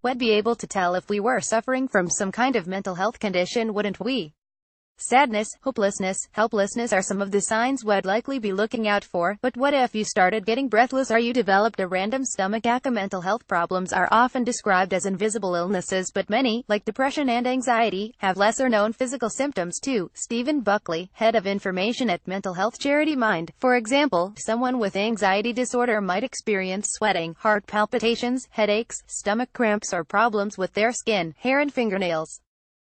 We'd be able to tell if we were suffering from some kind of mental health condition, wouldn't we? Sadness, hopelessness, helplessness are some of the signs we'd likely be looking out for. But what if you started getting breathless or you developed a random stomachache? Mental health problems are often described as invisible illnesses, but many, like depression and anxiety, have lesser-known physical symptoms too. Stephen Buckley, head of information at mental health charity Mind, for example, someone with anxiety disorder might experience sweating, heart palpitations, headaches, stomach cramps, or problems with their skin, hair and fingernails.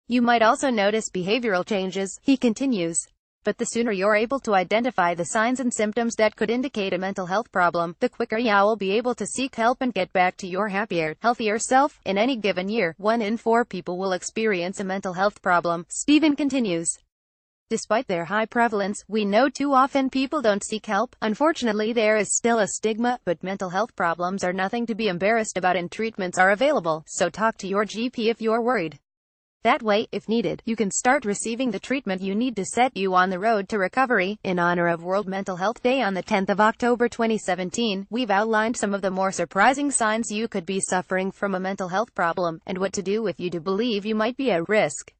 You might also notice behavioral changes, he continues. But the sooner you're able to identify the signs and symptoms that could indicate a mental health problem, the quicker you'll be able to seek help and get back to your happier, healthier self. In any given year, 1 in 4 people will experience a mental health problem, Stephen continues. Despite their high prevalence, we know too often people don't seek help. Unfortunately, there is still a stigma, but mental health problems are nothing to be embarrassed about and treatments are available, so talk to your GP if you're worried. That way, if needed, you can start receiving the treatment you need to set you on the road to recovery. In honor of World Mental Health Day on the 10th of October 2017, we've outlined some of the more surprising signs you could be suffering from a mental health problem, and what to do if you do believe you might be at risk.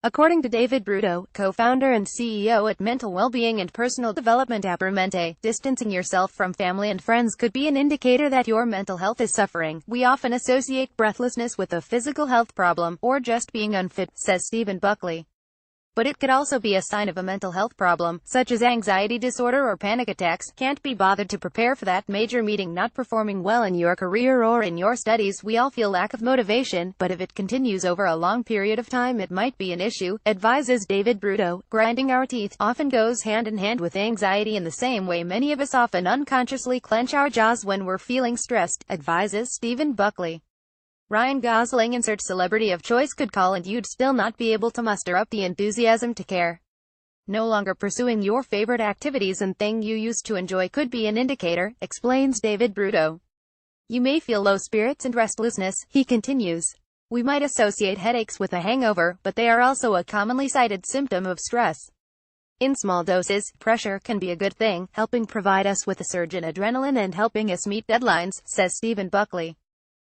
According to David Bruto, co-founder and CEO at mental well-being and personal development Apermente, distancing yourself from family and friends could be an indicator that your mental health is suffering. We often associate breathlessness with a physical health problem, or just being unfit, says Stephen Buckley. But it could also be a sign of a mental health problem, such as anxiety disorder or panic attacks. Can't be bothered to prepare for that major meeting, not performing well in your career or in your studies. We all feel lack of motivation, but if it continues over a long period of time it might be an issue, advises David Bruto. Grinding our teeth often goes hand in hand with anxiety in the same way many of us often unconsciously clench our jaws when we're feeling stressed, advises Stephen Buckley. Ryan Gosling, insert celebrity of choice, could call and you'd still not be able to muster up the enthusiasm to care. No longer pursuing your favorite activities and thing you used to enjoy could be an indicator, explains David Bruto. You may feel low spirits and restlessness, he continues. We might associate headaches with a hangover, but they are also a commonly cited symptom of stress. In small doses, pressure can be a good thing, helping provide us with a surge in adrenaline and helping us meet deadlines, says Stephen Buckley.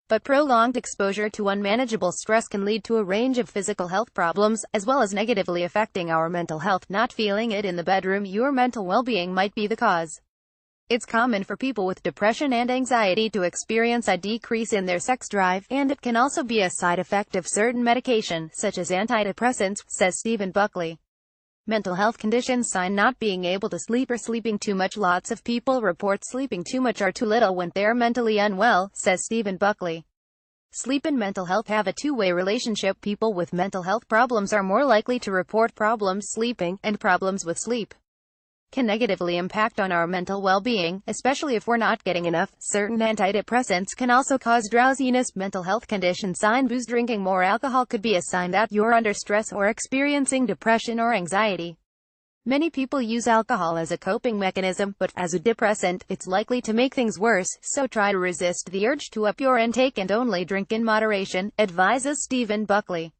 But prolonged exposure to unmanageable stress can lead to a range of physical health problems, as well as negatively affecting our mental health. Not feeling it in the bedroom, your mental well-being might be the cause. It's common for people with depression and anxiety to experience a decrease in their sex drive, and it can also be a side effect of certain medication, such as antidepressants, says Stephen Buckley. Mental health conditions sign: not being able to sleep or sleeping too much. Lots of people report sleeping too much or too little when they're mentally unwell, says Stephen Buckley. Sleep and mental health have a two-way relationship. People with mental health problems are more likely to report problems sleeping, and problems with sleep can negatively impact on our mental well-being, especially if we're not getting enough. Certain antidepressants can also cause drowsiness. Mental health condition sign: booze. Drinking more alcohol could be a sign that you're under stress or experiencing depression or anxiety. Many people use alcohol as a coping mechanism, but as a depressant, it's likely to make things worse, so try to resist the urge to up your intake and only drink in moderation, advises Stephen Buckley.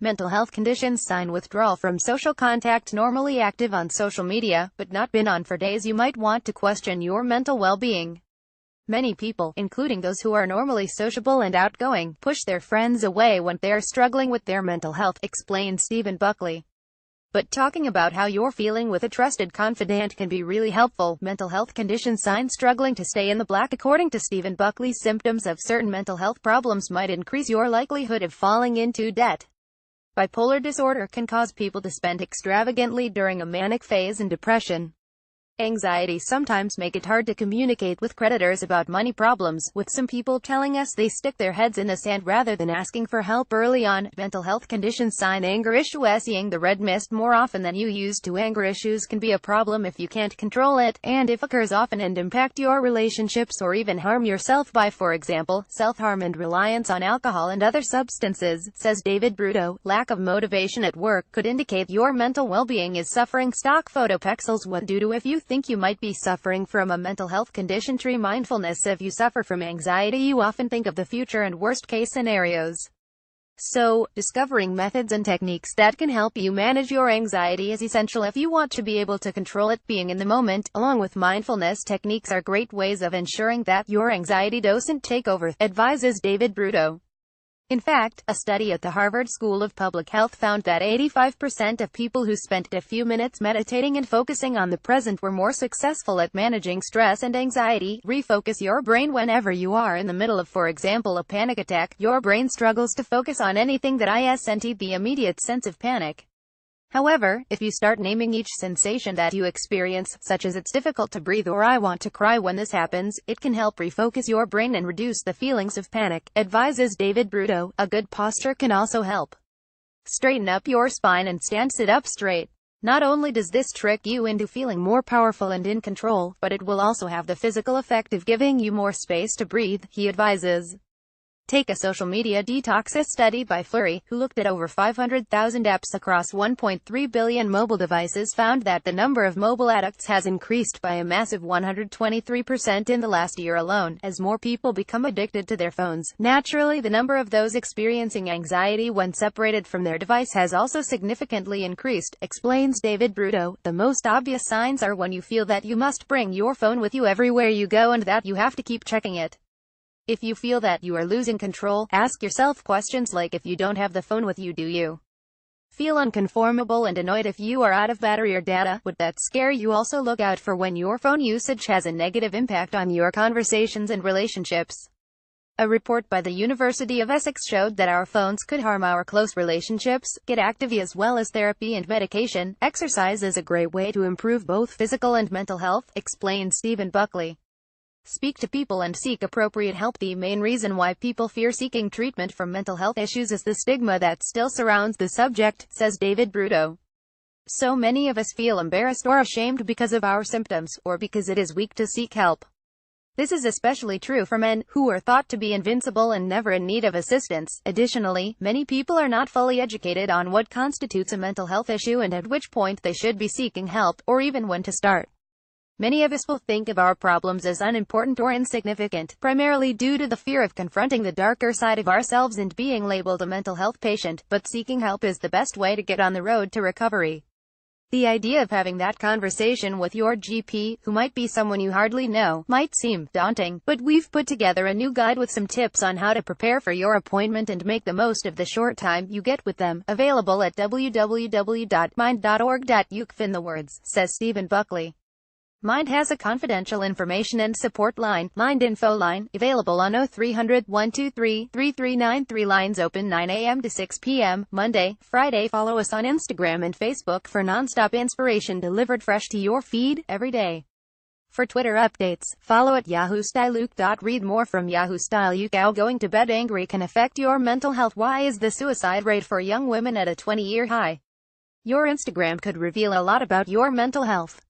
Mental health conditions sign: withdrawal from social contact. Normally active on social media, but not been on for days. You might want to question your mental well-being. Many people, including those who are normally sociable and outgoing, push their friends away when they're struggling with their mental health, explains Stephen Buckley. But talking about how you're feeling with a trusted confidant can be really helpful. Mental health condition sign: struggling to stay in the black. According to Stephen Buckley, symptoms of certain mental health problems might increase your likelihood of falling into debt. Bipolar disorder can cause people to spend extravagantly during a manic phase, and depression, anxiety sometimes make it hard to communicate with creditors about money problems, with some people telling us they stick their heads in the sand rather than asking for help early on. Mental health condition sign: anger issue. Seeing the red mist more often than you used to. Anger issues can be a problem if you can't control it, and if occurs often and impact your relationships or even harm yourself by, for example, self-harm and reliance on alcohol and other substances, says David Bruto. Lack of motivation at work could indicate your mental well-being is suffering. Stock photo pixels. What to do if you think you might be suffering from a mental health condition. Tree mindfulness. If you suffer from anxiety, you often think of the future and worst-case scenarios. So, discovering methods and techniques that can help you manage your anxiety is essential if you want to be able to control it. Being in the moment, along with mindfulness techniques, are great ways of ensuring that your anxiety doesn't take over, advises David Bruto. In fact, a study at the Harvard School of Public Health found that 85% of people who spent a few minutes meditating and focusing on the present were more successful at managing stress and anxiety. Refocus your brain. Whenever you are in the middle of, for example, a panic attack, your brain struggles to focus on anything that isn't the immediate sense of panic. However, if you start naming each sensation that you experience, such as "it's difficult to breathe" or "I want to cry when this happens," it can help refocus your brain and reduce the feelings of panic, advises David Bruto. A good posture can also help. Straighten up your spine and sit up straight. Not only does this trick you into feeling more powerful and in control, but it will also have the physical effect of giving you more space to breathe, he advises. Take a social media detox. A study by Flurry, who looked at over 500,000 apps across 1.3 billion mobile devices, found that the number of mobile addicts has increased by a massive 123% in the last year alone, as more people become addicted to their phones. Naturally, the number of those experiencing anxiety when separated from their device has also significantly increased, explains David Bruto. The most obvious signs are when you feel that you must bring your phone with you everywhere you go and that you have to keep checking it. If you feel that you are losing control, ask yourself questions like, if you don't have the phone with you, do you feel unconformable and annoyed if you are out of battery or data? Would that scare you? Also look out for when your phone usage has a negative impact on your conversations and relationships. A report by the University of Essex showed that our phones could harm our close relationships. Get active. As well as therapy and medication, exercise is a great way to improve both physical and mental health, explained Stephen Buckley. Speak to people and seek appropriate help. The main reason why people fear seeking treatment for mental health issues is the stigma that still surrounds the subject, says David Bruto. So many of us feel embarrassed or ashamed because of our symptoms, or because it is weak to seek help. This is especially true for men, who are thought to be invincible and never in need of assistance. Additionally, many people are not fully educated on what constitutes a mental health issue and at which point they should be seeking help, or even when to start. Many of us will think of our problems as unimportant or insignificant, primarily due to the fear of confronting the darker side of ourselves and being labeled a mental health patient, but seeking help is the best way to get on the road to recovery. The idea of having that conversation with your GP, who might be someone you hardly know, might seem daunting, but we've put together a new guide with some tips on how to prepare for your appointment and make the most of the short time you get with them, available at www.mind.org.uk. In the words, says Stephen Buckley. Mind has a confidential information and support line, Mind Info Line, available on 0300 123 3393. Lines open 9 a.m. to 6 p.m., Monday, Friday. Follow us on Instagram and Facebook for non-stop inspiration delivered fresh to your feed, every day. For Twitter updates, follow at Yahoo Style UK. Read more from Yahoo Style UK. How going to bed angry can affect your mental health. Why is the suicide rate for young women at a 20-year high? Your Instagram could reveal a lot about your mental health.